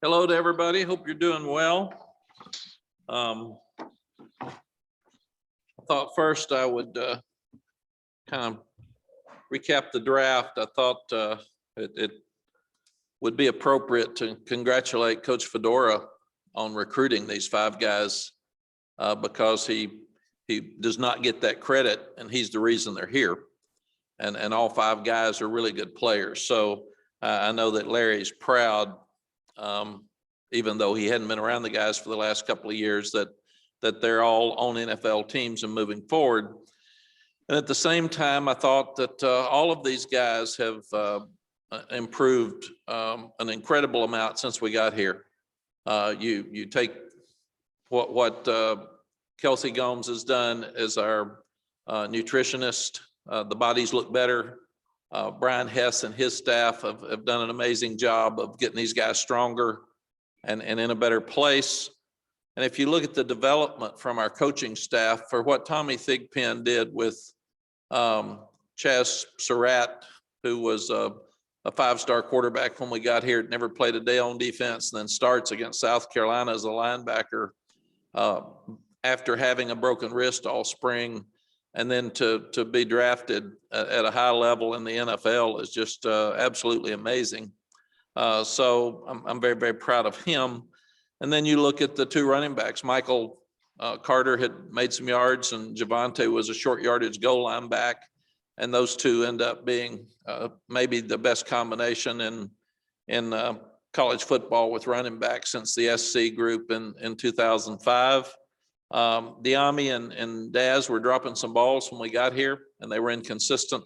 Hello to everybody. Hope you're doing well. I thought first I would kind of recap the draft. I thought it would be appropriate to congratulate Coach Fedora on recruiting these five guys because he does not get that credit, and he's the reason they're here. And all five guys are really good players. So I know that Larry's proud. Even though he hadn't been around the guys for the last couple of years, that they're all on NFL teams and moving forward. And at the same time, I thought that all of these guys have improved an incredible amount since we got here. You take what Kelsey Gomes has done as our nutritionist. The bodies look better. Brian Hess and his staff have done an amazing job of getting these guys stronger and in a better place. And if you look at the development from our coaching staff for what Tommy Thigpen did with Chaz Surratt, who was a five-star quarterback when we got here, never played a day on defense, and then starts against South Carolina as a linebacker after having a broken wrist all spring. And then to be drafted at a high level in the NFL is just absolutely amazing. So I'm very, very proud of him. And then you look at the two running backs. Michael Carter had made some yards, and Javonte was a short yardage goal line back. And those two end up being maybe the best combination in college football with running backs since the SC group in 2005. Diami and Daz were dropping some balls when we got here, and they were inconsistent.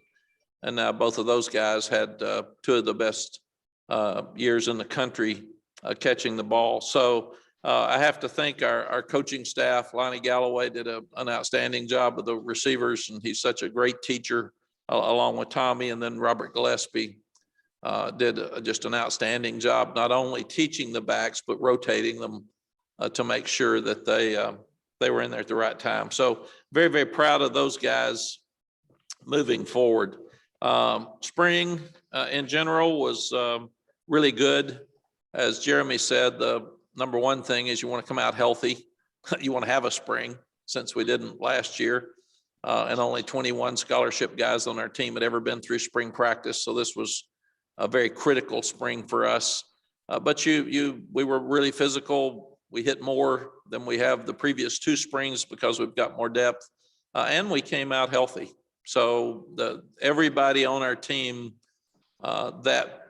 And now both of those guys had two of the best years in the country catching the ball. So I have to thank our coaching staff. Lonnie Galloway did an outstanding job with the receivers, and he's such a great teacher, along with Tommy. And then Robert Gillespie did just an outstanding job, not only teaching the backs, but rotating them to make sure that they were in there at the right time. So very, very proud of those guys moving forward. Spring in general was really good. As Jeremy said, the number one thing is you want to come out healthy. You want to have a spring, since we didn't last year. And only 21 scholarship guys on our team had ever been through spring practice. So this was a very critical spring for us. But we were really physical. We hit more than we have the previous two springs because we've got more depth, and we came out healthy. So everybody on our team that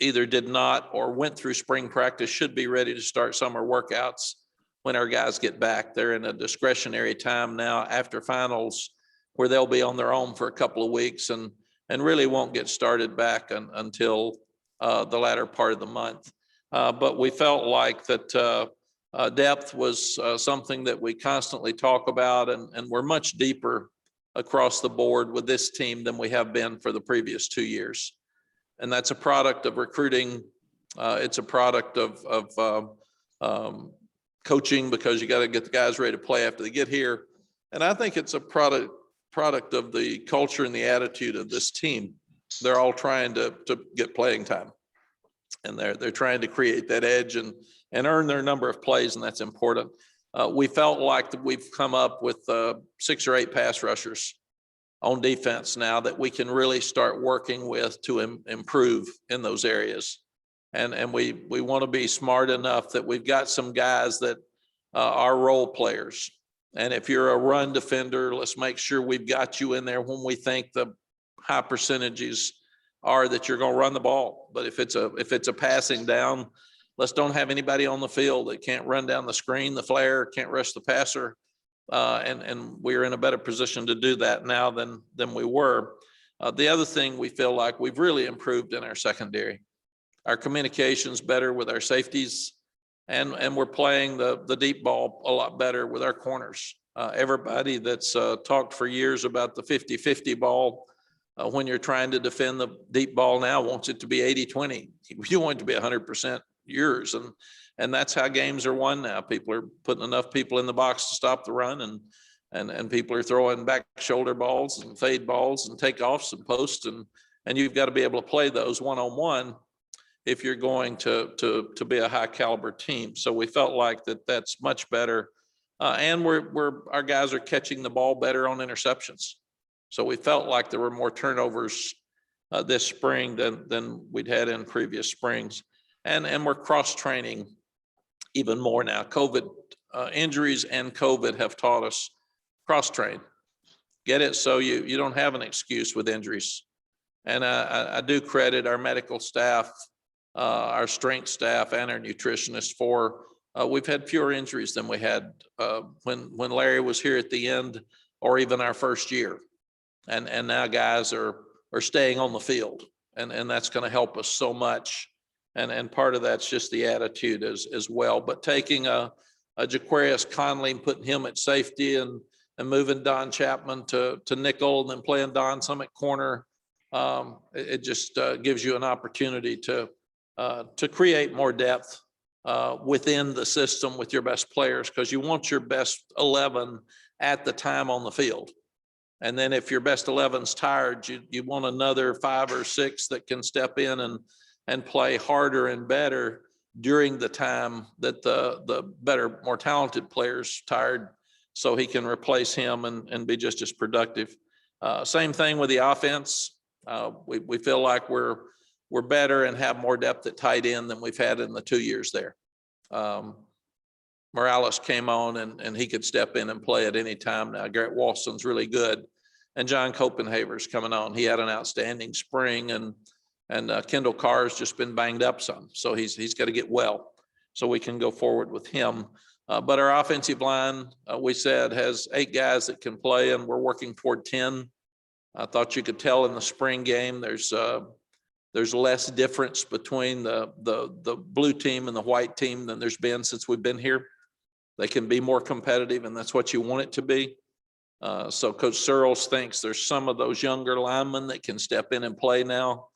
either did not or went through spring practice should be ready to start summer workouts when our guys get back. They're in a discretionary time now after finals where they'll be on their own for a couple of weeks and really won't get started back until the latter part of the month. But we felt like that depth was something that we constantly talk about, and we're much deeper across the board with this team than we have been for the previous 2 years. And that's a product of recruiting. It's a product of coaching, because you got to get the guys ready to play after they get here. And I think it's a product of the culture and the attitude of this team. They're all trying to get playing time, and they're trying to create that edge and earn their number of plays, and that's important. We felt like that we've come up with 6 or 8 pass rushers on defense now that we can really start working with to improve in those areas. And we want to be smart enough that we've got some guys that are role players. And if you're a run defender, let's make sure we've got you in there when we think the high percentages are that you're going to run the ball. But if it's a passing down, let's don't have anybody on the field that can't run down the screen, the flare, can't rush the passer. And we're in a better position to do that now than we were. The other thing we feel like we've really improved in our secondary. Our communication's better with our safeties, and we're playing the deep ball a lot better with our corners. Everybody that's talked for years about the 50-50 ball, when you're trying to defend the deep ball now, wants it to be 80-20. You want it to be 100% yours. And that's how games are won now. People are putting enough people in the box to stop the run, and people are throwing back shoulder balls and fade balls and takeoffs and posts, and you've got to be able to play those one-on-one if you're going to be a high caliber team. So we felt like that's much better. And our guys are catching the ball better on interceptions. So we felt like there were more turnovers this spring than we'd had in previous springs. And we're cross training even more now. COVID injuries and COVID have taught us cross train. Get it? So you don't have an excuse with injuries. And I do credit our medical staff, our strength staff, and our nutritionists for we've had fewer injuries than we had when Larry was here at the end, or even our first year. And now guys are staying on the field, and that's going to help us so much. And part of that's just the attitude as well. But taking a Jaquarius Conley and putting him at safety and moving Don Chapman to nickel and then playing Don some at corner, it just gives you an opportunity to create more depth within the system with your best players, because you want your best 11 at the time on the field. And then if your best 11's tired, you want another 5 or 6 that can step in and play harder and better during the time that the better, more talented player's tired, so he can replace him and be just as productive. Same thing with the offense. We feel like we're better and have more depth at tight end than we've had in the 2 years there. Morales came on and he could step in and play at any time now. Garrett Walston's really good. And John Copenhaver's coming on. He had an outstanding spring, and Kendall Carr's just been banged up some. So he's got to get well so we can go forward with him. But our offensive line, we said, has 8 guys that can play, and we're working toward 10. I thought you could tell in the spring game there's less difference between the blue team and the white team than there's been since we've been here. They can be more competitive, and that's what you want it to be. So Coach Searles thinks there's some of those younger linemen that can step in and play now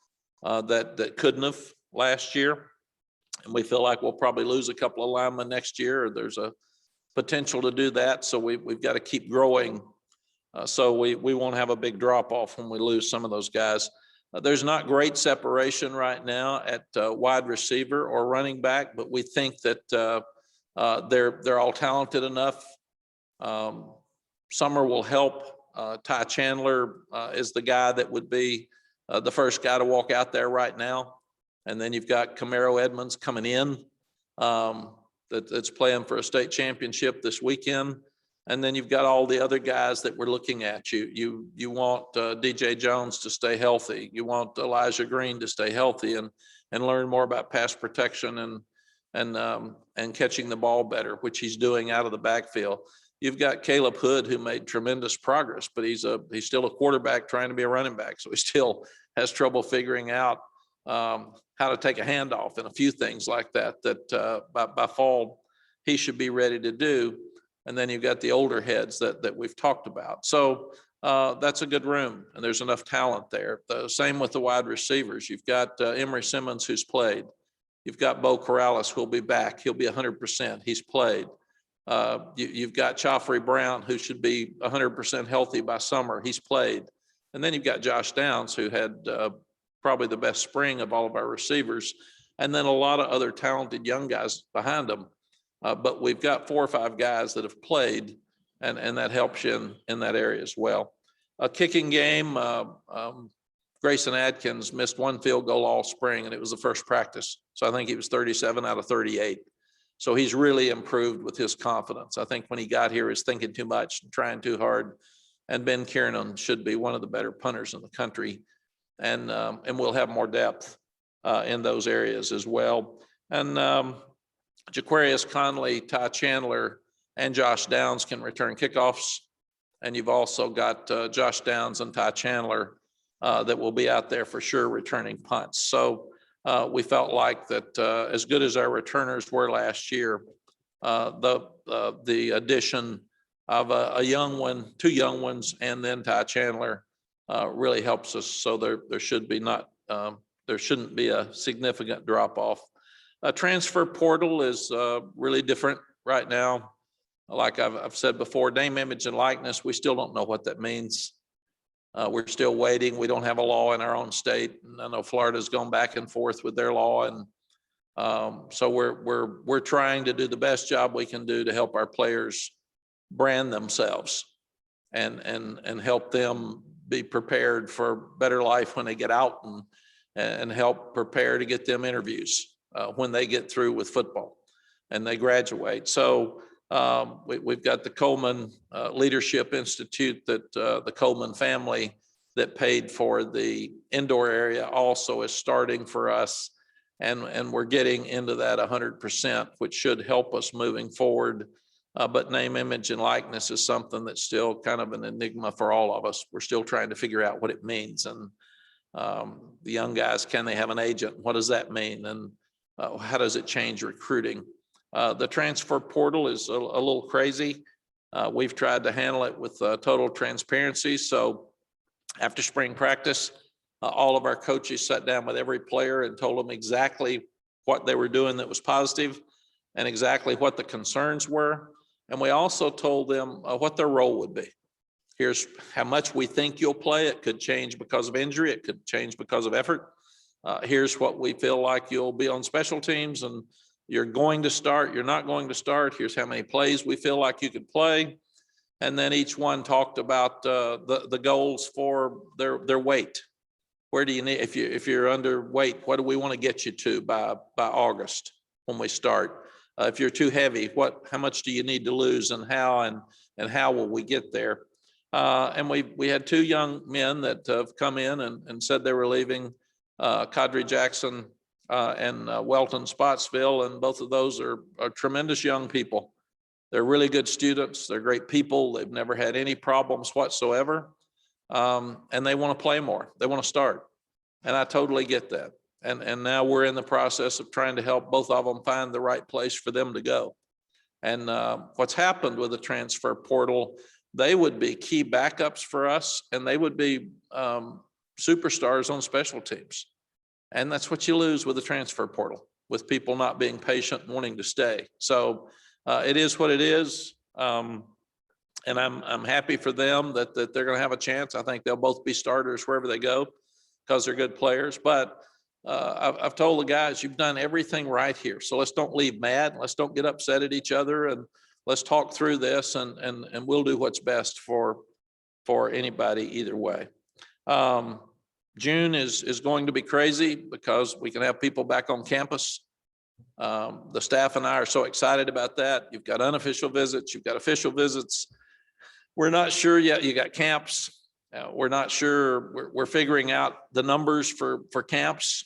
that couldn't have last year. And we feel like we'll probably lose a couple of linemen next year, or there's a potential to do that. So we've got to keep growing. So we won't have a big drop off when we lose some of those guys. There's not great separation right now at wide receiver or running back, but we think that they're all talented enough. Summer will help. Ty Chandler is the guy that would be the first guy to walk out there right now. And then you've got Camaro Edmonds coming in that's playing for a state championship this weekend. And then you've got all the other guys that we're looking at. You want DJ Jones to stay healthy. You want Elijah Green to stay healthy and learn more about pass protection and catching the ball better, which he's doing out of the backfield. You've got Caleb Hood, who made tremendous progress, but he's still a quarterback trying to be a running back. So he still has trouble figuring out how to take a handoff and a few things like that by fall he should be ready to do. And then you've got the older heads that we've talked about. So that's a good room, and there's enough talent there. The same with the wide receivers. You've got Emory Simmons, who's played. You've got Bo Corrales, who'll be back. He'll be 100%. He's played. You've got Joffrey Brown, who should be 100% healthy by summer. He's played. And then you've got Josh Downs, who had probably the best spring of all of our receivers. And then a lot of other talented young guys behind them. But we've got 4 or 5 guys that have played, and that helps you in that area as well. A kicking game, Grayson Adkins missed 1 field goal all spring, and it was the first practice. So I think he was 37 out of 38. So he's really improved with his confidence. I think when he got here, he was thinking too much and trying too hard. And Ben Kiernan should be one of the better punters in the country. And we'll have more depth in those areas as well. And Jaquarius Conley, Ty Chandler, and Josh Downs can return kickoffs. And you've also got Josh Downs and Ty Chandler that will be out there for sure returning punts. So we felt like that as good as our returners were last year, the addition of a young one, 2 young ones, and then Ty Chandler really helps us. So there shouldn't be a significant drop off. Transfer portal is really different right now. Like I've said before, name, image, and likeness, we still don't know what that means. We're still waiting. We don't have a law in our own state. And I know Florida's gone back and forth with their law, and so we're trying to do the best job we can do to help our players brand themselves and help them be prepared for better life when they get out, and help prepare to get them interviews when they get through with football and they graduate. So we've got the Coleman Leadership Institute that the Coleman family that paid for the indoor area also is starting for us. And we're getting into that 100%, which should help us moving forward. But name, image, and likeness is something that's still kind of an enigma for all of us. We're still trying to figure out what it means. And the young guys, can they have an agent? What does that mean? And how does it change recruiting? The transfer portal is a little crazy. We've tried to handle it with total transparency. So after spring practice, all of our coaches sat down with every player and told them exactly what they were doing that was positive and exactly what the concerns were. And we also told them what their role would be. Here's how much we think you'll play. It could change because of injury. It could change because of effort. Here's what we feel like you'll be on special teams, and you're going to start, you're not going to start. Here's how many plays we feel like you could play. And then each one talked about the goals for their weight. Where do you need, if you're underweight, what do we want to get you to by August when we start? If you're too heavy, how much do you need to lose, and how will we get there? And we had two young men that have come in and said they were leaving, Kadri Jackson and Welton Spotsville, and both of those are tremendous young people. They're really good students. They're great people. They've never had any problems whatsoever. And they want to play more. They want to start. And I totally get that. And now we're in the process of trying to help both of them find the right place for them to go. And what's happened with the transfer portal, they would be key backups for us, and they would be superstars on special teams. And that's what you lose with the transfer portal, with people not being patient and wanting to stay. So it is what it is. And I'm happy for them that they're going to have a chance. I think they'll both be starters wherever they go because they're good players. But I've told the guys, you've done everything right here. So let's don't leave mad. Let's don't get upset at each other, and let's talk through this, and we'll do what's best for anybody either way. June is going to be crazy because we can have people back on campus. The staff and I are so excited about that. You've got unofficial visits, you've got official visits. We're not sure yet. You got camps. We're not sure. We're figuring out the numbers for camps.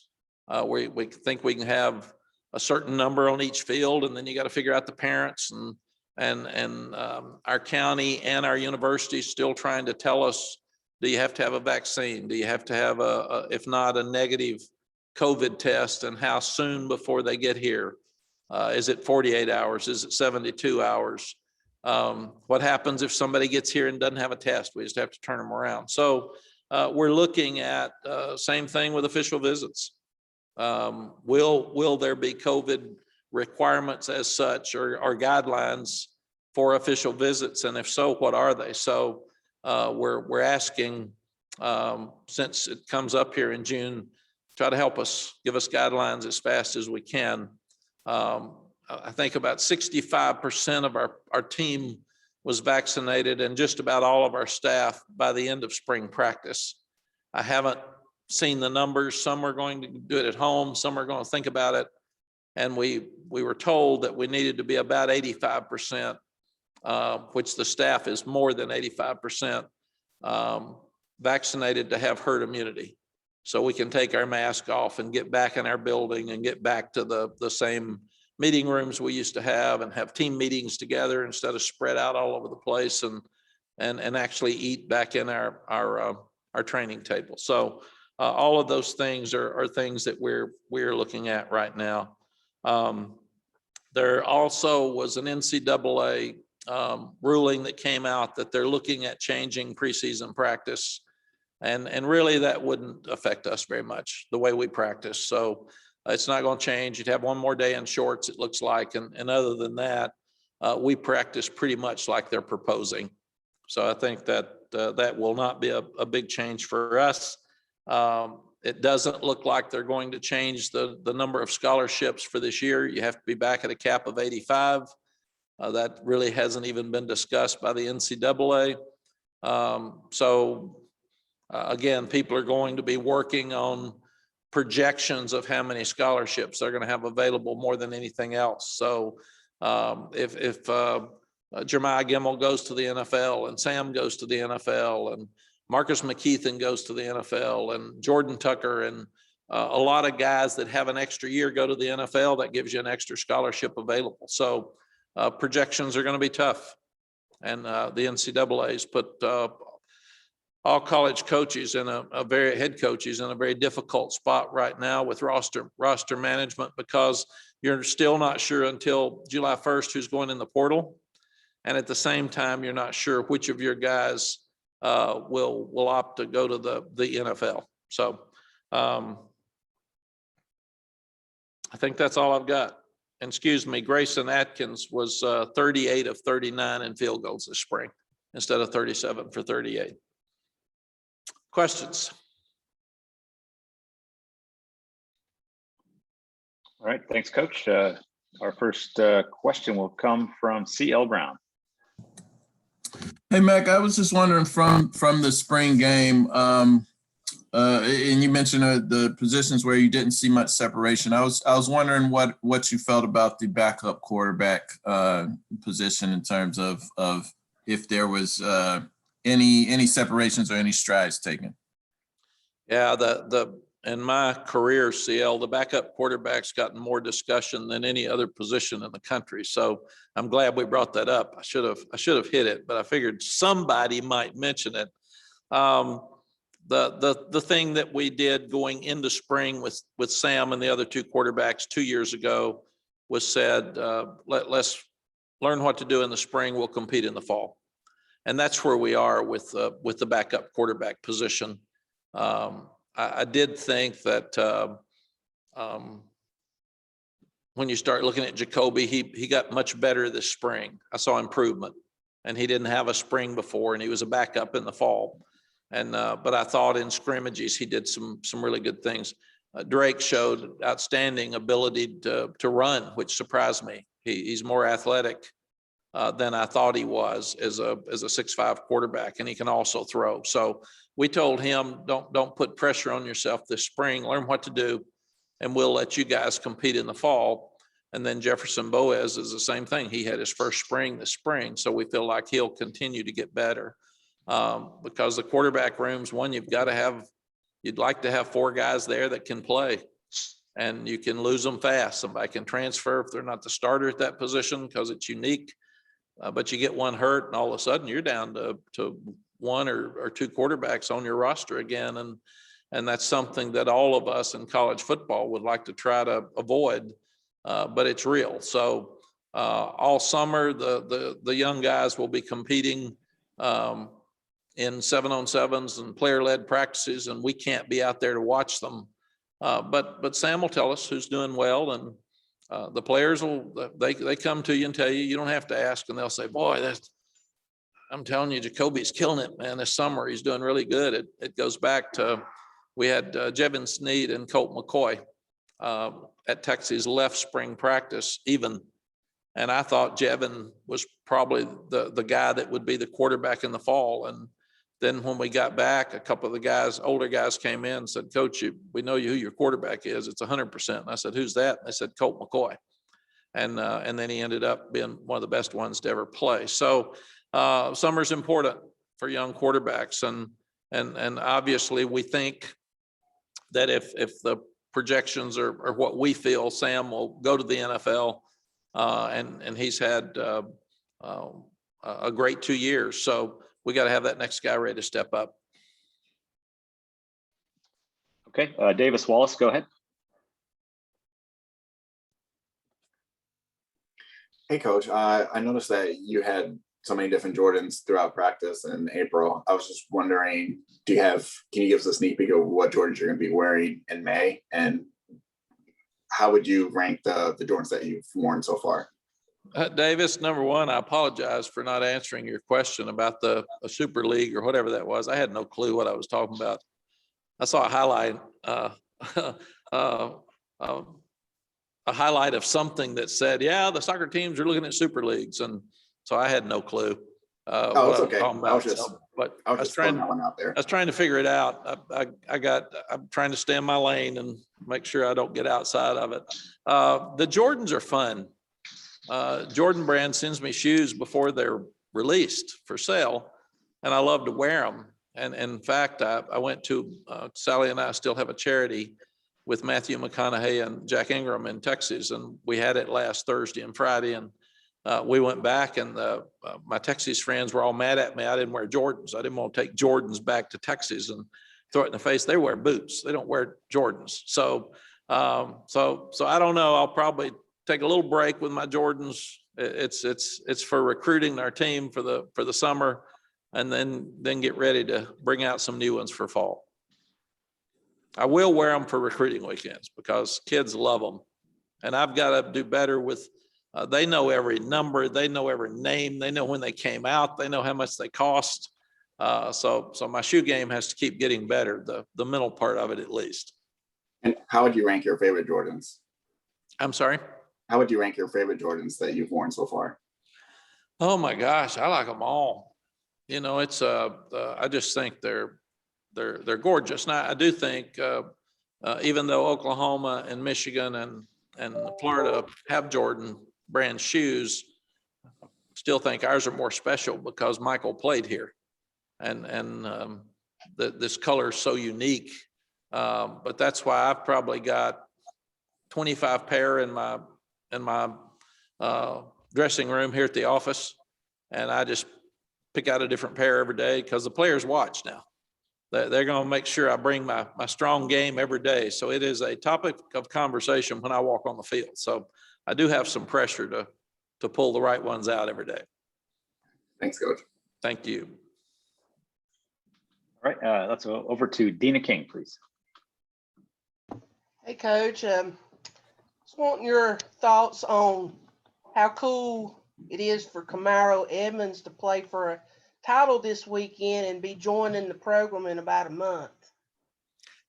We think we can have a certain number on each field, and then you got to figure out the parents, and our county and our university still trying to tell us, do you have to have a vaccine? Do you have to have if not a negative COVID test, and how soon before they get here? Is it 48 hours? Is it 72 hours? What happens if somebody gets here and doesn't have a test? We just have to turn them around. So we're looking at same thing with official visits. Will there be COVID requirements as such, or guidelines for official visits? And if so, what are they? So we're asking, since it comes up here in June, try to help us, give us guidelines as fast as we can. I think about 65% of our team was vaccinated, and just about all of our staff by the end of spring practice. I haven't seen the numbers. Some are going to do it at home. Some are going to think about it. And we were told that we needed to be about 85%, which the staff is more than 85% vaccinated to have herd immunity. So we can take our mask off and get back in our building and get back to the same meeting rooms we used to have, and have team meetings together instead of spread out all over the place, and actually eat back in our training table. So all of those things are things that we're looking at right now. There also was an NCAA ruling that came out that they're looking at changing preseason practice. And really that wouldn't affect us very much, the way we practice. So it's not going to change. You'd have one more day in shorts, it looks like. And other than that, we practice pretty much like they're proposing. So I think that that will not be a big change for us. It doesn't look like they're going to change the number of scholarships for this year. You have to be back at a cap of 85. That really hasn't even been discussed by the NCAA. Again, people are going to be working on projections of how many scholarships they're going to have available more than anything else. So if Jeremiah Gemmel goes to the NFL and Sam goes to the NFL and Marcus McKeithen goes to the NFL and Jordan Tucker and a lot of guys that have an extra year go to the NFL, that gives you an extra scholarship available. So projections are going to be tough. And the NCAA's put all college coaches in head coaches in a very difficult spot right now with roster management, because you're still not sure until July 1st who's going in the portal. And at the same time, you're not sure which of your guys will opt to go to the NFL. So I think that's all I've got. And excuse me, Grayson Atkins was 38 of 39 in field goals this spring instead of 37 for 38. Questions? All right, thanks, Coach. Our first question will come from C.L. Brown. Hey, Mac, I was just wondering from the spring game, and you mentioned the positions where you didn't see much separation. I was wondering what you felt about the backup quarterback position in terms of if there was any separations or any strides taken. Yeah, in my career, CL, the backup quarterback's gotten more discussion than any other position in the country. So I'm glad we brought that up. I should have hit it, but I figured somebody might mention it. The thing that we did going into spring with Sam and the other two quarterbacks 2 years ago was said, let's learn what to do in the spring. We'll compete in the fall. And that's where we are with the backup quarterback position. I did think that when you start looking at Jacoby, he got much better this spring. I saw improvement, and he didn't have a spring before, and he was a backup in the fall. And but I thought in scrimmages he did some really good things. Drake showed outstanding ability to run, which surprised me. He's more athletic than I thought he was as a 6'5" quarterback, and he can also throw. So we told him, don't put pressure on yourself this spring. Learn what to do, and we'll let you guys compete in the fall. And then Jefferson Boaz is the same thing. He had his first spring this spring, so we feel like he'll continue to get better because the quarterback rooms, one, you'd like to have 4 guys there that can play, and you can lose them fast. Somebody can transfer if they're not the starter at that position because it's unique. But you get one hurt, and all of a sudden you're down to 1 or 2 quarterbacks on your roster again, and that's something that all of us in college football would like to try to avoid, but it's real. So all summer, the young guys will be competing in 7-on-7s and player-led practices, and we can't be out there to watch them. But Sam will tell us who's doing well, and the players they come to you and tell you. You don't have to ask, and they'll say, "Boy, I'm telling you, Jacoby's killing it, man. This summer he's doing really good." It goes back to we had Jevin Sneed and Colt McCoy at Texas left spring practice even, and I thought Jevin was probably the guy that would be the quarterback in the fall. And then when we got back, a couple of the guys, older guys, came in and said, "Coach, we know who your quarterback is. It's 100%." And I said, "Who's that?" And they said, "Colt McCoy." And then he ended up being one of the best ones to ever play. So summer's important for young quarterbacks, and obviously we think that if the projections are what we feel, Sam will go to the NFL, and he's had a great 2 years. So we got to have that next guy ready to step up. Okay, Davis Wallace, go ahead. Hey, Coach. I noticed that you had so many different Jordans throughout practice in April. I was just wondering, can you give us a sneak peek of what Jordans you're going to be wearing in May, and how would you rank the Jordans that you've worn so far? Davis, number one, I apologize for not answering your question about a super league or whatever that was. I had no clue what I was talking about. I saw a highlight, a highlight of something that said, yeah, the soccer teams are looking at super leagues. And so I had no clue. Oh, it's okay. I was just throwing that one out there. I was trying to figure it out. I'm trying to stay in my lane and make sure I don't get outside of it. The Jordans are fun. Jordan Brand sends me shoes before they're released for sale, and I love to wear them. And in fact, I went to, Sally and I still have a charity with Matthew McConaughey and Jack Ingram in Texas, and we had it last Thursday and Friday, and we went back, and my Texas friends were all mad at me. I didn't wear Jordans. I didn't want to take Jordans back to Texas and throw it in the face. They wear boots. They don't wear Jordans. So I don't know. I'll probably take a little break with my Jordans. It's for recruiting our team for the summer, and then get ready to bring out some new ones for fall. I will wear them for recruiting weekends because kids love them, and I've got to do better with. They know every number, they know every name, they know when they came out, they know how much they cost. So my shoe game has to keep getting better, the mental part of it at least. And how would you rank your favorite Jordans? I'm sorry? How would you rank your favorite Jordans that you've worn so far? Oh my gosh, I like them all. You know, it's I just think they're gorgeous. Now I do think even though Oklahoma and Michigan and Florida have Jordan brand shoes, still think ours are more special because Michael played here, and this color is so unique. But that's why I've probably got 25 pair in my dressing room here at the office, and I just pick out a different pair every day because the players watch now. They're going to make sure I bring my strong game every day. So it is a topic of conversation when I walk on the field. So I do have some pressure to pull the right ones out every day. Thanks, Coach. Thank you. All right, let's go over to Dina King, please. Hey, Coach. Just wanting your thoughts on how cool it is for Camaro Edmonds to play for a title this weekend and be joining the program in about a month.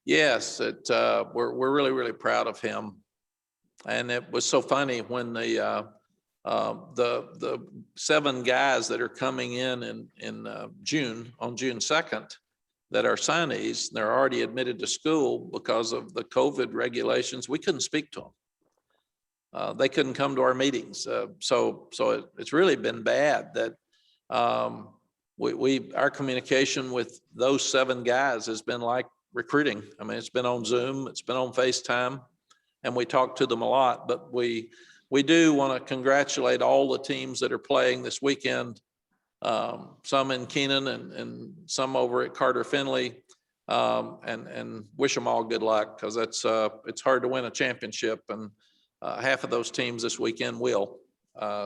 Yes, we're really, really proud of him. And it was so funny when the 7 guys that are coming in June, on June 2nd, that are signees, they're already admitted to school because of the COVID regulations. We couldn't speak to them. They couldn't come to our meetings. So it's really been bad that our communication with those 7 guys has been like recruiting. I mean, it's been on Zoom, it's been on FaceTime, and we talk to them a lot. But we do want to congratulate all the teams that are playing this weekend. Some in Keenan and some over at Carter Finley, and wish them all good luck, because it's hard to win a championship, and half of those teams this weekend will.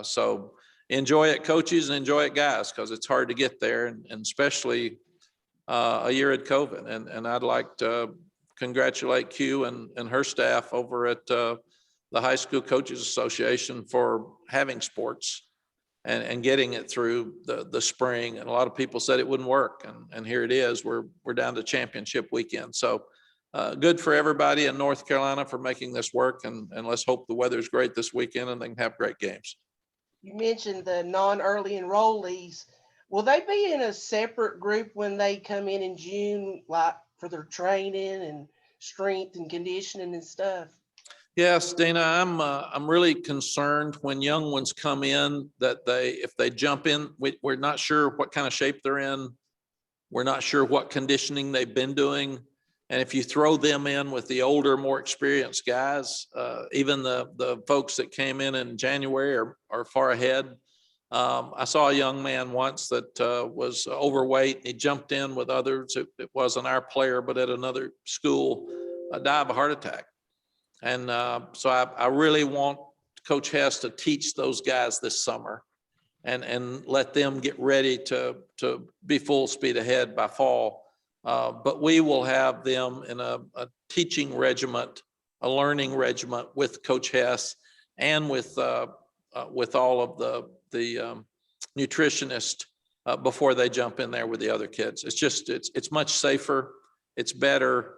So enjoy it, coaches, and enjoy it, guys, because it's hard to get there, and especially a year at COVID. And I'd like to congratulate Q and her staff over at the High School Coaches Association for having sports and getting it through the spring. And a lot of people said it wouldn't work, and here it is. We're down to championship weekend. So good for everybody in North Carolina for making this work, and let's hope the weather's great this weekend and they can have great games. You mentioned the non-early enrollees. Will they be in a separate group when they come in June, like for their training and strength and conditioning and stuff? Yes, Dana, I'm really concerned when young ones come in that if they jump in, we're not sure what kind of shape they're in. We're not sure what conditioning they've been doing. And if you throw them in with the older, more experienced guys, even the folks that came in January are far ahead. I saw a young man once that was overweight, and he jumped in with others. It wasn't our player, but at another school, died of a heart attack. And so I really want Coach Hess to teach those guys this summer and let them get ready to be full speed ahead by fall. But we will have them in a teaching regiment, a learning regiment with Coach Hess and with with all of the nutritionists before they jump in there with the other kids. It's just, it's much safer. It's better.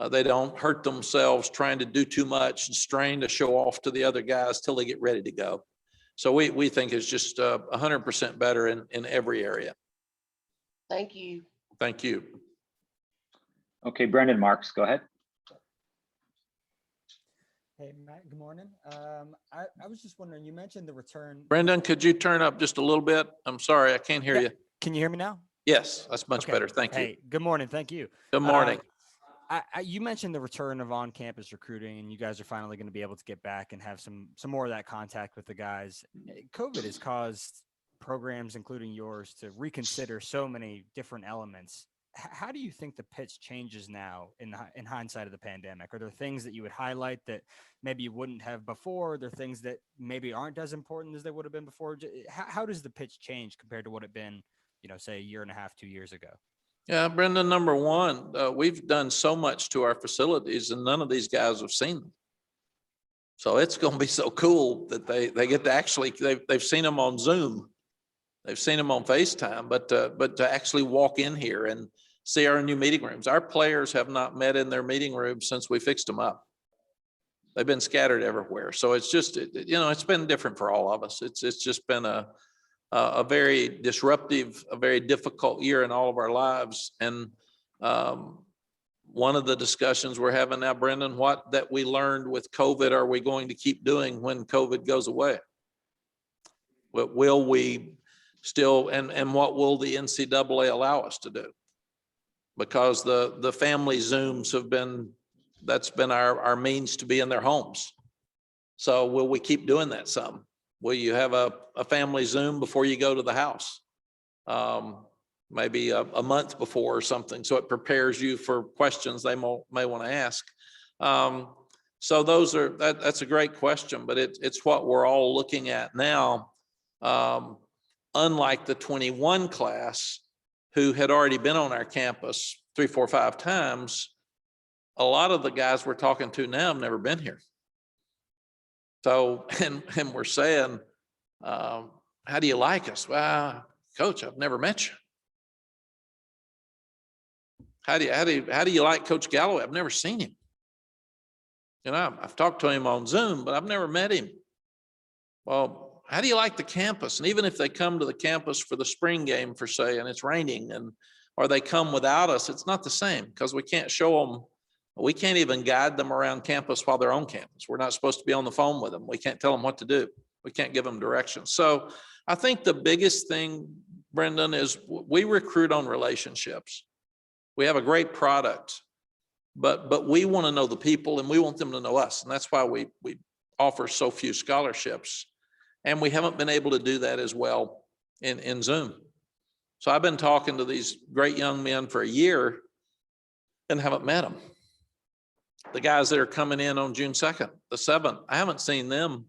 They don't hurt themselves trying to do too much and strain to show off to the other guys till they get ready to go. So we think it's just 100% better in every area. Thank you. Thank you. Okay, Brendan Marks, go ahead. Hey, Matt, good morning. I was just wondering, you mentioned the return. Brendan, could you turn up just a little bit? I'm sorry, I can't hear Yeah. you. Can you hear me now? Yes, that's much Okay. better. Thank you. Hey, good morning. Thank you. Good morning. You mentioned the return of on-campus recruiting, and you guys are finally going to be able to get back and have some more of that contact with the guys. COVID has caused programs, including yours, to reconsider so many different elements. How do you think the pitch changes now in hindsight of the pandemic? Are there things that you would highlight that maybe you wouldn't have before? Are there things that maybe aren't as important as they would have been before? How does the pitch change compared to what it been, say a year and a half, 2 years ago? Yeah, Brendan, number one, we've done so much to our facilities and none of these guys have seen them. So it's going to be so cool that they get to actually, they've seen them on Zoom. They've seen them on FaceTime, but to actually walk in here and see our new meeting rooms. Our players have not met in their meeting rooms since we fixed them up. They've been scattered everywhere. So it's just, it's been different for all of us. It's just been a very disruptive, a very difficult year in all of our lives. And one of the discussions we're having now, Brendan, what that we learned with COVID are we going to keep doing when COVID goes away? What will we still, and what will the NCAA allow us to do? Because the family Zooms have been, that's been our means to be in their homes. So will we keep doing that some? Will you have a family Zoom before you go to the house? Maybe a month before or something, so it prepares you for questions they may want to ask. So that's a great question, but it's what we're all looking at now. Unlike the 21 class who had already been on our campus 3, 4, 5 times, a lot of the guys we're talking to now have never been here. So, and we're saying, how do you like us? Well, Coach, I've never met you. How do you like Coach Galloway? I've never seen him. I've talked to him on Zoom, but I've never met him. Well, how do you like the campus? And even if they come to the campus for the spring game, for say, and it's raining, or they come without us, it's not the same because we can't show them. We can't even guide them around campus while they're on campus. We're not supposed to be on the phone with them. We can't tell them what to do. We can't give them directions. So I think the biggest thing, Brendan, is we recruit on relationships. We have a great product, but we want to know the people and we want them to know us. And that's why we offer so few scholarships. And we haven't been able to do that as well in Zoom. So I've been talking to these great young men for a year and haven't met them. The guys that are coming in on June 2nd, the 7th, I haven't seen them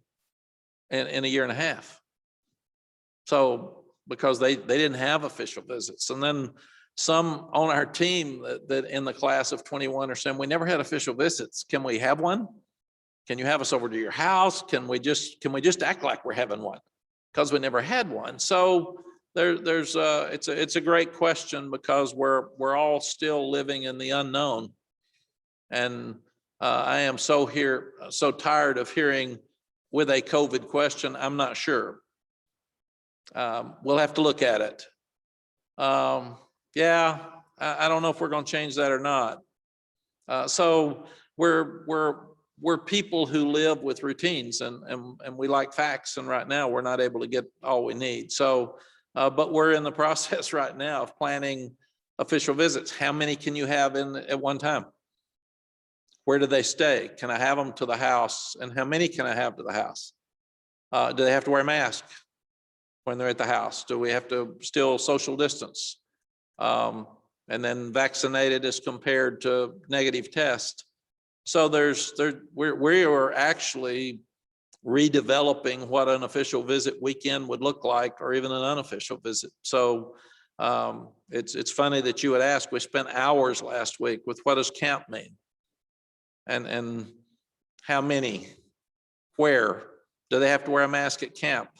in a year and a half. So because they didn't have official visits. And then some on our team that in the class of 21 are saying, we never had official visits. Can we have one? Can you have us over to your house? Can we just act like we're having one? Because we never had one. So it's a great question because we're all still living in the unknown. And I am so tired of hearing with a COVID question, I'm not sure. We'll have to look at it. Yeah, I don't know if we're going to change that or not. So we're people who live with routines and we like facts. And right now we're not able to get all we need. So, but we're in the process right now of planning official visits. How many can you have at one time? Where do they stay? Can I have them to the house? And how many can I have to the house? Do they have to wear a mask when they're at the house? Do we have to still social distance? And then vaccinated as compared to negative test. So we are actually redeveloping what an official visit weekend would look like, or even an unofficial visit. So it's funny that you would ask. We spent hours last week with what does camp mean, and how many, where, Do they have to wear a mask at camp?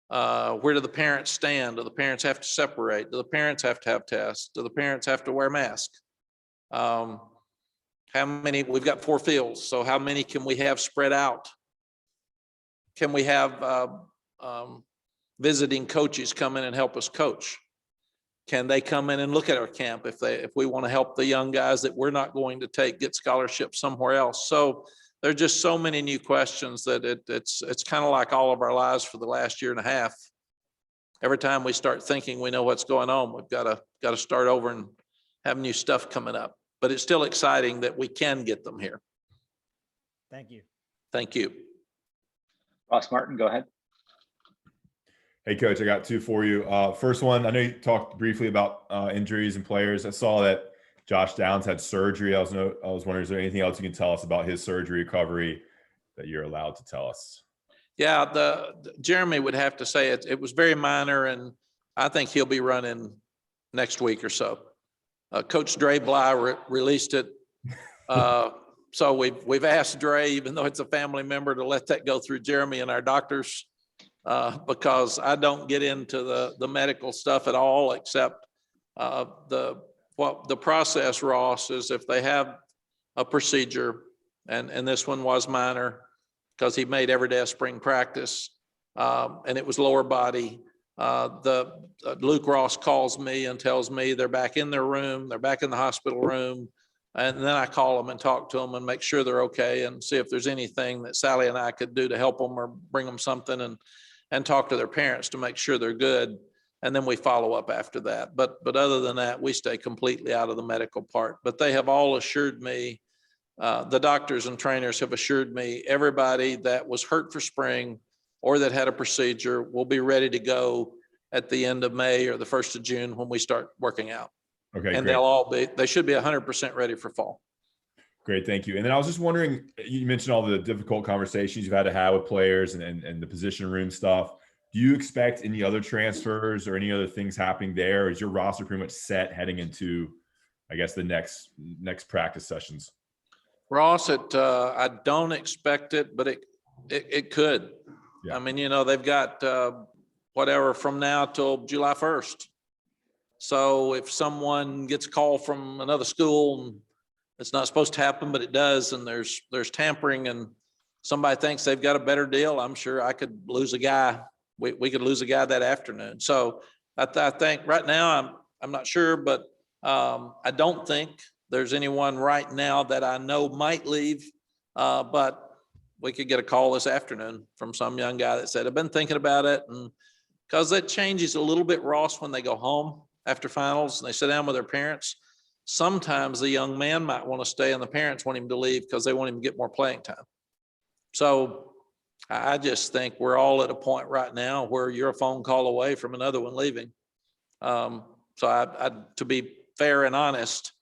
Where do the parents stand? Do the parents have to separate? Do the parents have to have tests? Do the parents have to wear masks? How many? We've got 4 fields, so how many can we have spread out? Can we have visiting coaches come in and help us coach? Can they come in and look at our camp if we want to help the young guys that we're not going to take get scholarships somewhere else? So there are just so many new questions that it's kind of like all of our lives for the last year and a half. Every time we start thinking we know what's going on, we've got to start over and have new stuff coming up. But it's still exciting that we can get them here. Thank you. Thank you. Ross Martin, go ahead. Hey, Coach, I got 2 for you. First one, I know you talked briefly about injuries and players. I saw that Josh Downs had surgery. I was wondering, is there anything else you can tell us about his surgery recovery that you're allowed to tell us? Yeah, Jeremy would have to say it was very minor, and I think he'll be running next week or so. Coach Dre Bly released it. So we've asked Dre, even though it's a family member, to let that go through Jeremy and our doctors. Because I don't get into the medical stuff at all, except the process, Ross, is if they have a procedure, and this one was minor because he made every day of spring practice, and it was lower body. Luke Ross calls me and tells me they're back in their room, they're back in the hospital room, and then I call them and talk to them and make sure they're okay and see if there's anything that Sally and I could do to help them or bring them something, and talk to their parents to make sure they're good. And then we follow up after that. But other than that, we stay completely out of the medical part. But they have all assured me, the doctors and trainers have assured me, everybody that was hurt for spring or that had a procedure will be ready to go at the end of May or the 1st of June when we start working out. Okay, and great. they should be 100% ready for fall. Great, thank you. And then I was just wondering, you mentioned all the difficult conversations you've had to have with players and the position room stuff. Do you expect any other transfers or any other things happening there? Or is your roster pretty much set heading into, I guess, the next practice sessions? Ross, I don't expect it, but it could. Yeah. I mean, they've got whatever from now till July 1st. So if someone gets a call from another school and it's not supposed to happen, but it does, and there's tampering and somebody thinks they've got a better deal, I'm sure I could lose a guy. We could lose a guy that afternoon. So I think right now I'm not sure, but I don't think there's anyone right now that I know might leave, but we could get a call this afternoon from some young guy that said, I've been thinking about it. And because it changes a little bit, Ross, when they go home after finals and they sit down with their parents. Sometimes the young man might want to stay and the parents want him to leave because they want him to get more playing time. So I just think we're all at a point right now where you're a phone call away from another one leaving. So to be fair and honest,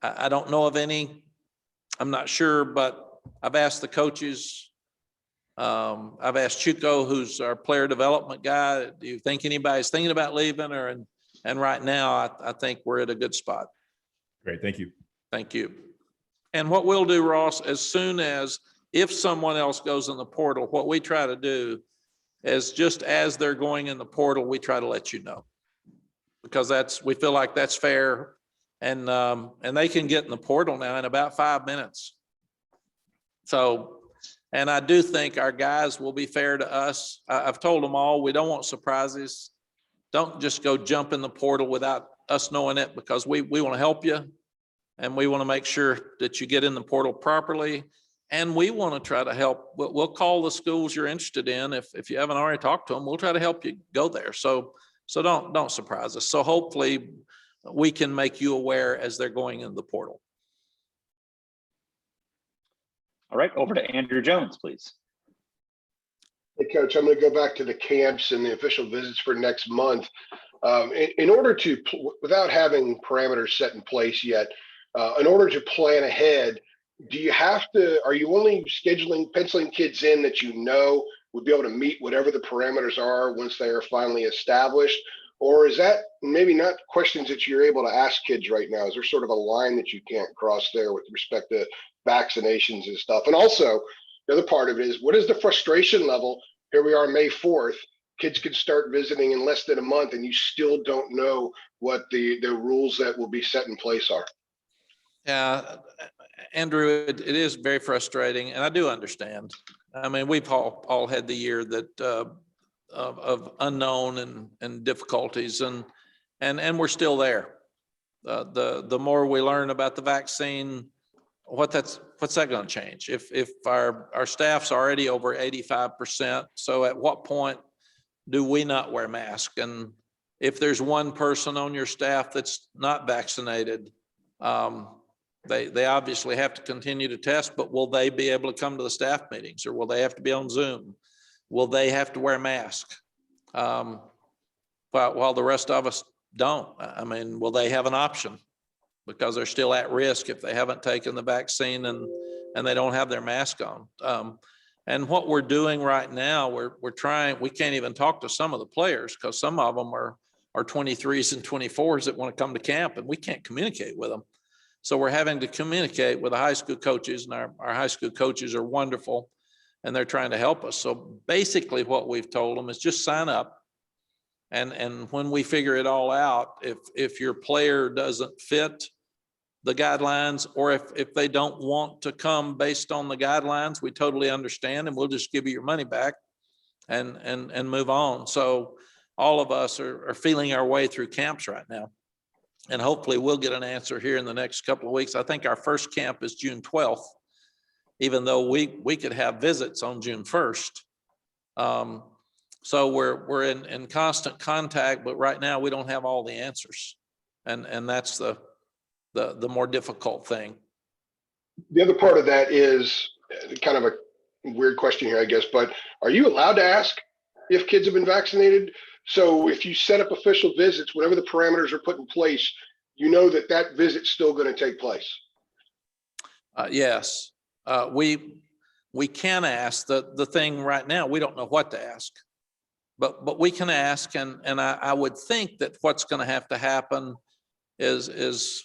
I don't know of any. I'm not sure, but I've asked the coaches. I've asked Chuko, who's our player development guy, do you think anybody's thinking about leaving? And right now, I think we're at a good spot. Great, thank you. Thank you. And what we'll do, Ross, as soon as, if someone else goes in the portal, what we try to do is just as they're going in the portal, we try to let you know. Because we feel like that's fair. And they can get in the portal now in about 5 minutes. So, and I do think our guys will be fair to us. I've told them all, we don't want surprises. Don't just go jump in the portal without us knowing it, because we want to help you and we want to make sure that you get in the portal properly. And we want to try to help. We'll call the schools you're interested in. If you haven't already talked to them, we'll try to help you go there. So don't surprise us. So hopefully we can make you aware as they're going in the portal. All right, over to Andrew Jones, please. Hey, Coach, I'm going to go back to the camps and the official visits for next month. In order to, without having parameters set in place yet, in order to plan ahead, do you have to, are you only penciling kids in that you know would be able to meet whatever the parameters are once they are finally established? Or is that maybe not questions that you're able to ask kids right now? Is there sort of a line that you can't cross there with respect to vaccinations and stuff? And also, the other part of it is, what is the frustration level? Here we are, May 4th. Kids can start visiting in less than a month, and you still don't know what the rules that will be set in place are. Yeah, Andrew, it is very frustrating, and I do understand. I mean, we've all had the year that of unknown and difficulties, and we're still there. The more we learn about the vaccine, what's that going to change? If our staff's already over 85%, so at what point do we not wear masks? And if there's one person on your staff that's not vaccinated, they obviously have to continue to test, but will they be able to come to the staff meetings, or will they have to be on Zoom? Will they have to wear masks? While the rest of us don't. I mean, will they have an option? Because they're still at risk if they haven't taken the vaccine and they don't have their mask on. And what we're doing right now, we're trying, we can't even talk to some of the players because some of them are 23s and 24s that want to come to camp, and we can't communicate with them. So we're having to communicate with the high school coaches, and our high school coaches are wonderful, and they're trying to help us. So basically what we've told them is just sign up. And when we figure it all out, if your player doesn't fit the guidelines, or if they don't want to come based on the guidelines, we totally understand, and we'll just give you your money back and move on. So all of us are feeling our way through camps right now. And hopefully we'll get an answer here in the next couple of weeks. I think our first camp is June 12th, even though we could have visits on June 1st. So we're in constant contact, but right now we don't have all the answers. And that's the more difficult thing. The other part of that is kind of a weird question here, I guess, but are you allowed to ask if kids have been vaccinated? So if you set up official visits, whatever the parameters are put in place, you know that visit's still going to take place. Yes, we can ask. The thing right now, we don't know what to ask, but we can ask, and I would think that what's going to have to happen is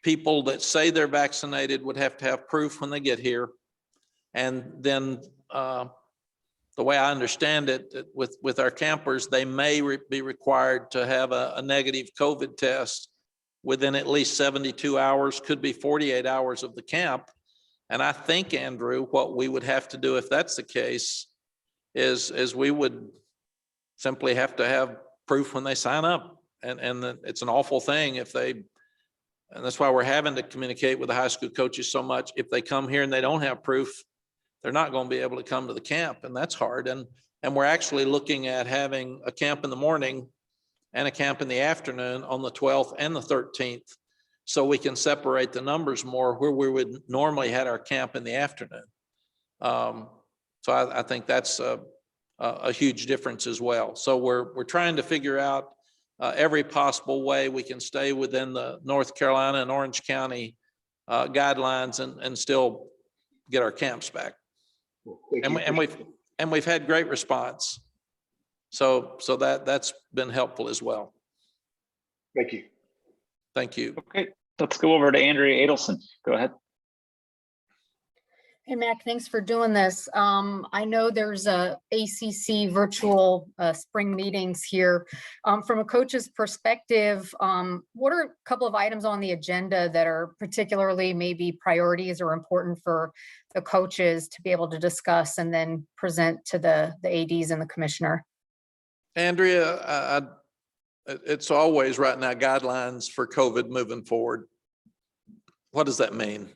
people that say they're vaccinated would have to have proof when they get here, and then the way I understand it, with our campers, they may be required to have a negative COVID test within at least 72 hours, could be 48 hours of the camp. And I think, Andrew, what we would have to do if that's the case is we would simply have to have proof when they sign up. And it's an awful thing if they, and that's why we're having to communicate with the high school coaches so much. If they come here and they don't have proof, they're not going to be able to come to the camp, and that's hard. And we're actually looking at having a camp in the morning and a camp in the afternoon on the 12th and the 13th, so we can separate the numbers more, where we would normally had our camp in the afternoon. So I think that's a huge difference as well. So we're trying to figure out every possible way we can stay within the North Carolina and Orange County guidelines and still get our camps back. And we've had great response. So that's been helpful as well. Thank you. Thank you. Okay, let's go over to Andrea Adelson. Go ahead. Hey, Mac, thanks for doing this. I know there's a ACC virtual spring meetings here. From a coach's perspective, what are a couple of items on the agenda that are particularly maybe priorities or important for the coaches to be able to discuss and then present to the ADs and the commissioner? Andrea, it's always right now guidelines for COVID moving forward. What does that mean?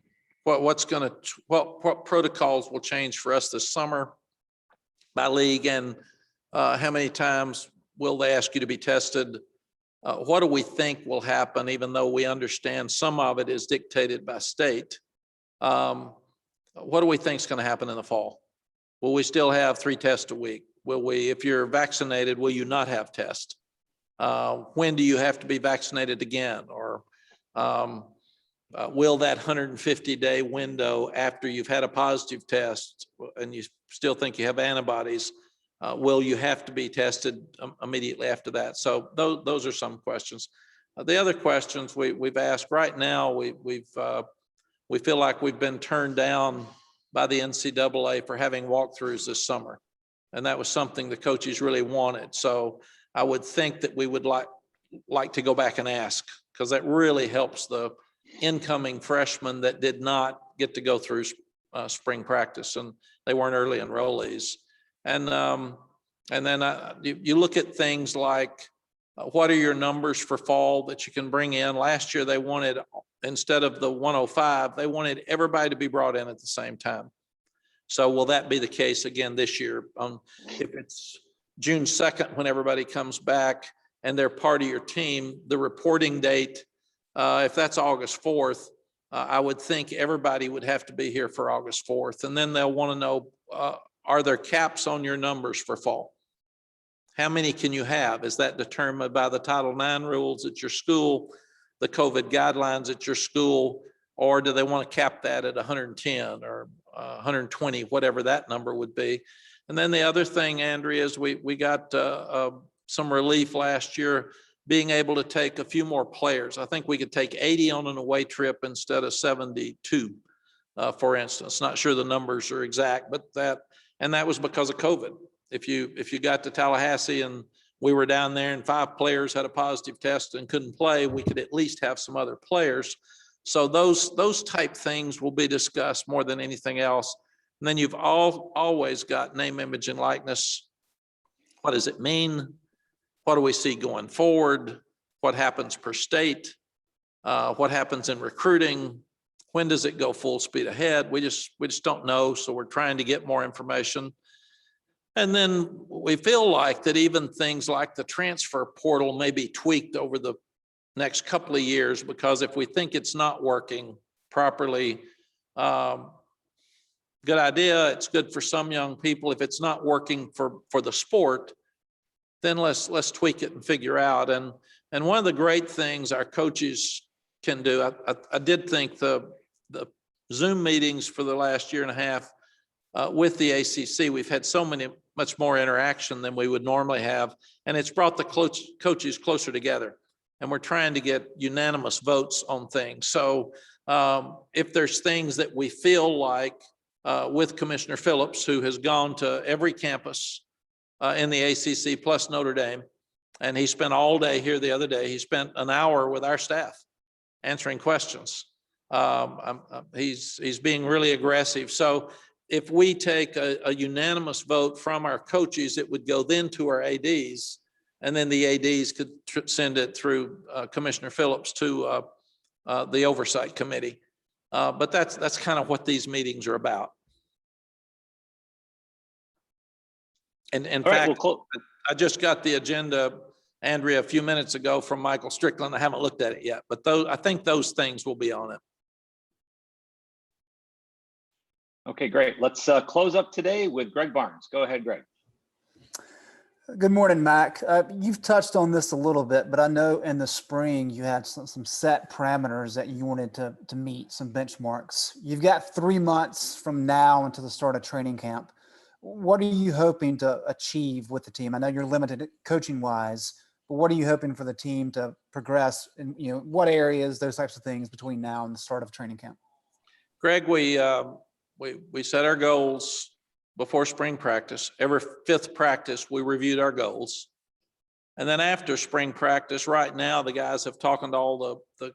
What protocols will change for us this summer by league, and how many times will they ask you to be tested? What do we think will happen, even though we understand some of it is dictated by state? What do we think is going to happen in the fall? Will we still have 3 tests a week? Will we, if you're vaccinated, will you not have tests? When do you have to be vaccinated again? Or will that 150-day window after you've had a positive test and you still think you have antibodies, will you have to be tested immediately after that? So those are some questions. The other questions we've asked right now, we feel like we've been turned down by the NCAA for having walkthroughs this summer. And that was something the coaches really wanted. So I would think that we would like to go back and ask, because that really helps the incoming freshmen that did not get to go through spring practice, and they weren't early enrollees. And then you look at things like what are your numbers for fall that you can bring in. Last year they wanted, instead of the 105, they wanted everybody to be brought in at the same time. So will that be the case again this year? If it's June 2nd when everybody comes back and they're part of your team, the reporting date, if that's August 4th, I would think everybody would have to be here for August 4th. And then they'll want to know, are there caps on your numbers for fall? How many can you have? Is that determined by the Title IX rules at your school, the COVID guidelines at your school, or do they want to cap that at 110 or 120, whatever that number would be? And then the other thing, Andrea, is we got some relief last year being able to take a few more players. I think we could take 80 on an away trip instead of 72, for instance. Not sure the numbers are exact, but that was because of COVID. If you got to Tallahassee and we were down there and 5 players had a positive test and couldn't play, we could at least have some other players. So those type things will be discussed more than anything else. And then you've always got name, image, and likeness. What does it mean? What do we see going forward? What happens per state? What happens in recruiting? When does it go full speed ahead? We just don't know. So we're trying to get more information. And then we feel like that even things like the transfer portal may be tweaked over the next couple of years, because if we think it's not working properly, good idea. It's good for some young people. If it's not working for the sport, then let's tweak it and figure out. And one of the great things our coaches can do, I did think the Zoom meetings for the last year and a half with the ACC, we've had much more interaction than we would normally have, and it's brought the coaches closer together. And we're trying to get unanimous votes on things. So if there's things that we feel like with Commissioner Phillips, who has gone to every campus in the ACC plus Notre Dame, and he spent all day here the other day. He spent an hour with our staff answering questions. He's being really aggressive. So if we take a unanimous vote from our coaches, it would go then to our ADs, and then the ADs could send it through Commissioner Phillips to the oversight committee. But that's kind of what these meetings are about. And in fact, I just got the agenda, Andrea, a few minutes ago from Michael Strickland. I haven't looked at it yet, but I think those things will be on it. Okay, great. Let's close up today with Greg Barnes. Go ahead, Greg. Good morning, Mac. You've touched on this a little bit, but I know in the spring you had some set parameters that you wanted to meet, some benchmarks. You've got 3 months from now until the start of training camp. What are you hoping to achieve with the team? I know you're limited coaching wise, but what are you hoping for the team to progress in, what areas, those types of things between now and the start of training camp? Greg, we set our goals before spring practice. Every 5th practice, we reviewed our goals. And then after spring practice, right now, the guys have talked to all the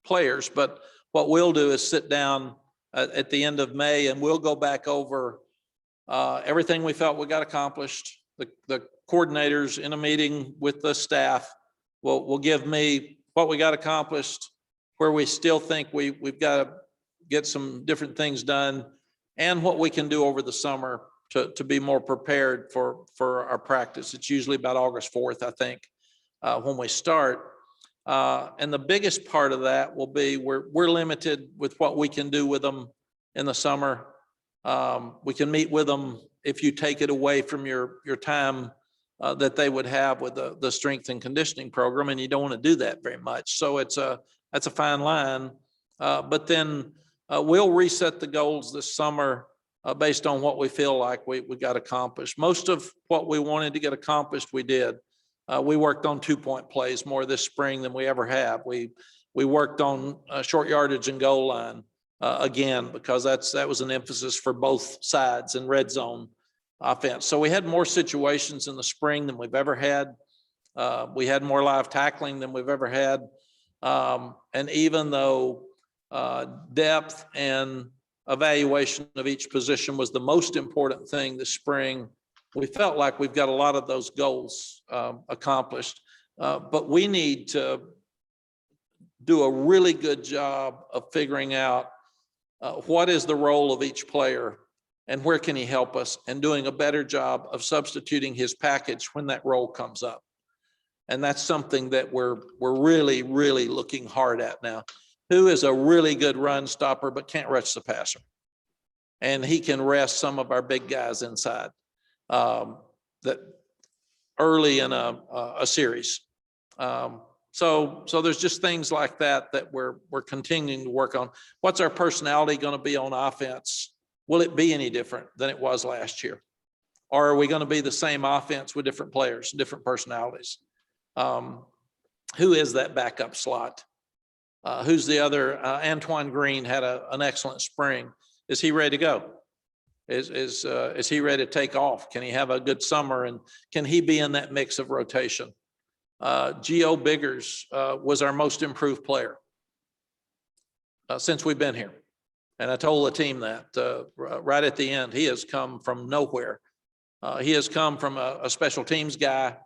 players, but what we'll do is sit down at the end of May and we'll go back over everything we felt we got accomplished. The coordinators in a meeting with the staff will give me what we got accomplished, where we still think we've got to get some different things done, and what we can do over the summer to be more prepared for our practice. It's usually about August 4th, I think, when we start. And the biggest part of that will be we're limited with what we can do with them in the summer. We can meet with them if you take it away from your time that they would have with the strength and conditioning program, and you don't want to do that very much. So that's a fine line. But then we'll reset the goals this summer based on what we feel like we got accomplished. Most of what we wanted to get accomplished, we did. We worked on 2-point plays more this spring than we ever have. We worked on short yardage and goal line. again, because that was an emphasis for both sides in red zone offense. So we had more situations in the spring than we've ever had. We had more live tackling than we've ever had. And even though depth and evaluation of each position was the most important thing this spring, we felt like we've got a lot of those goals accomplished. But we need to do a really good job of figuring out what is the role of each player and where can he help us, and doing a better job of substituting his package when that role comes up. And that's something that we're really, really looking hard at now. Who is a really good run stopper but can't rush the passer? And he can rest some of our big guys inside that early in a series. So there's just things like that we're continuing to work on. What's our personality going to be on offense? Will it be any different than it was last year? Or are we going to be the same offense with different players, different personalities? Who is that backup slot? Who's the other? Antoine Greene had an excellent spring. Is he ready to go? Is he ready to take off? Can he have a good summer? And can he be in that mix of rotation? Gio Biggers was our most improved player since we've been here. And I told the team that right at the end. He has come from nowhere. He has come from a special teams guy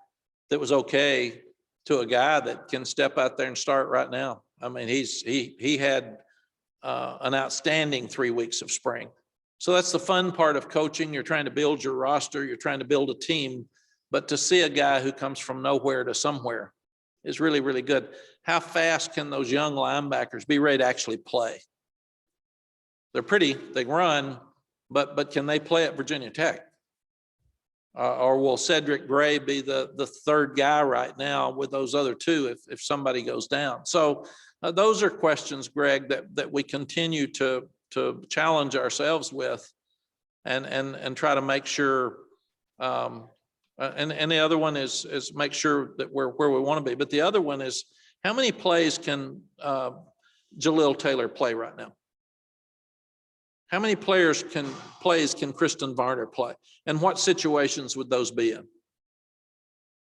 that was okay to a guy that can step out there and start right now. I mean, he had an outstanding 3 weeks of spring. So that's the fun part of coaching. You're trying to build your roster. You're trying to build a team. But to see a guy who comes from nowhere to somewhere is really, really good. How fast can those young linebackers be ready to actually play? They're pretty, they run, but can they play at Virginia Tech? Or will Cedric Gray be the third guy right now with those other two if somebody goes down? So those are questions, Greg, that we continue to challenge ourselves with and try to make sure. And the other one is make sure that we're where we want to be. But the other one is, how many plays can Jalil Taylor play right now? How many plays can Kristen Varner play? And what situations would those be in?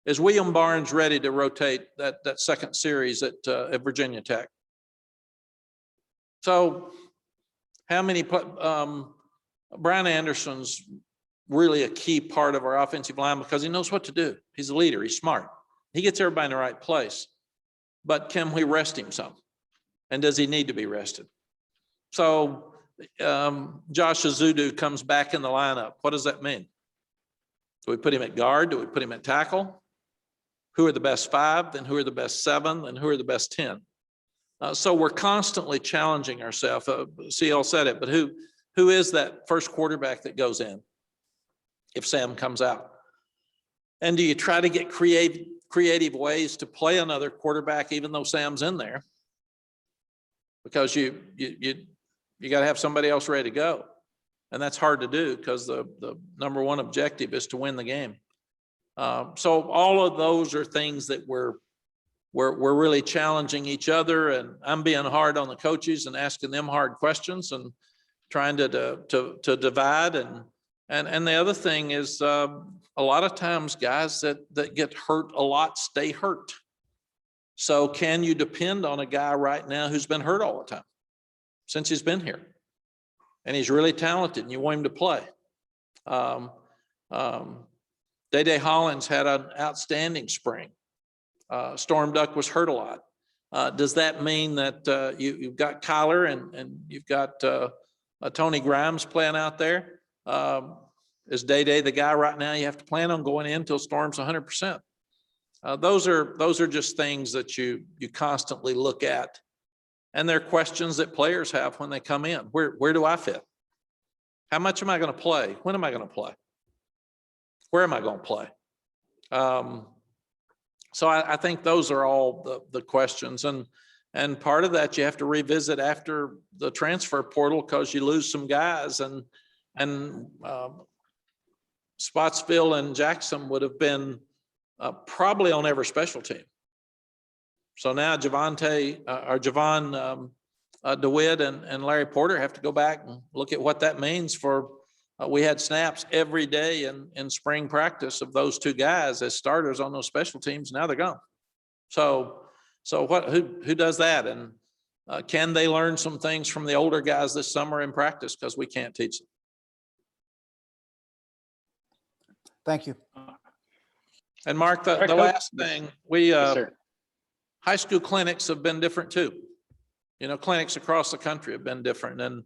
Is William Barnes ready to rotate that second series at Virginia Tech? So how many, Brian Anderson's really a key part of our offensive line because he knows what to do. He's a leader, he's smart. He gets everybody in the right place. But can we rest him some? And does he need to be rested? So Josh Azudu comes back in the lineup. What does that mean? Do we put him at guard? Do we put him at tackle? Who are the best 5? Then who are the best 7? And who are the best 10? So we're constantly challenging ourselves. CL said it, but who is that first quarterback that goes in if Sam comes out? And do you try to get creative ways to play another quarterback even though Sam's in there? Because you got to have somebody else ready to go. And that's hard to do because the number one objective is to win the game. So all of those are things that we're really challenging each other, and I'm being hard on the coaches and asking them hard questions and trying to divide. And the other thing is a lot of times guys that get hurt a lot stay hurt. So can you depend on a guy right now who's been hurt all the time since he's been here? And he's really talented and you want him to play. Day Hollins had an outstanding spring. Storm Duck was hurt a lot. Does that mean that you've got Kyler and you've got Tony Grimes playing out there? Is Day the guy right now you have to plan on going in until Storm's 100%? Those are just things that you constantly look at. And they're questions that players have when they come in. Where do I fit? How much am I going to play? When am I going to play? Where am I going to play? So I think those are all the questions. And part of that you have to revisit after the transfer portal because you lose some guys. And Spotsville and Jackson would have been probably on every special team. So now Javon DeWitt and Larry Porter have to go back and look at what that means for, we had snaps every day in spring practice of those two guys as starters on those special teams. Now they're gone. So who does that? And can they learn some things from the older guys this summer in practice? Because we can't teach them. Thank you. And Mark, the Coach. last thing, we Yes, sir. high school clinics have been different too. You know, clinics across the country have been different, and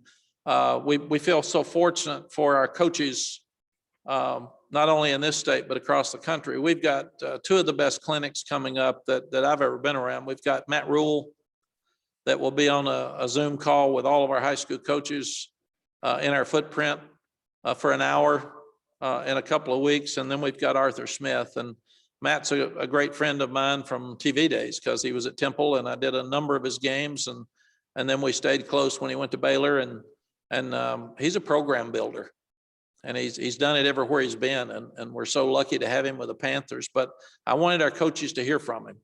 we feel so fortunate for our coaches, not only in this state but across the country. We've got two of the best clinics coming up that I've ever been around. We've got Matt Rule that will be on a Zoom call with all of our high school coaches in our footprint for an hour in a couple of weeks, and then we've got Arthur Smith. And Matt's a great friend of mine from TV days because he was at Temple and I did a number of his games, and then we stayed close when he went to Baylor, and he's a program builder, and he's done it everywhere he's been, and we're so lucky to have him with the Panthers. But I wanted our coaches to hear from him,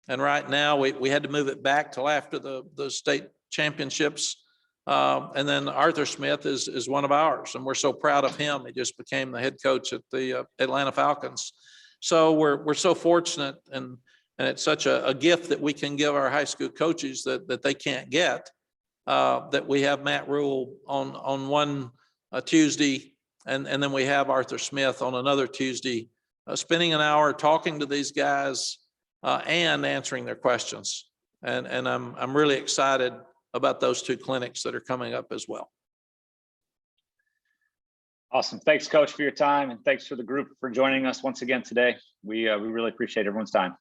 and right now we had to move it back till after the state championships, and then Arthur Smith is one of ours, and we're so proud of him. He just became the head coach at the Atlanta Falcons. So we're so fortunate, and it's such a gift that we can give our high school coaches that they can't get, that we have Matt Rule on one Tuesday, and then we have Arthur Smith on another Tuesday, spending an hour talking to these guys and answering their questions. And I'm really excited about those two clinics that are coming up as well. Awesome. Thanks, Coach, for your time, and thanks for the group for joining us once again today. We really appreciate everyone's time.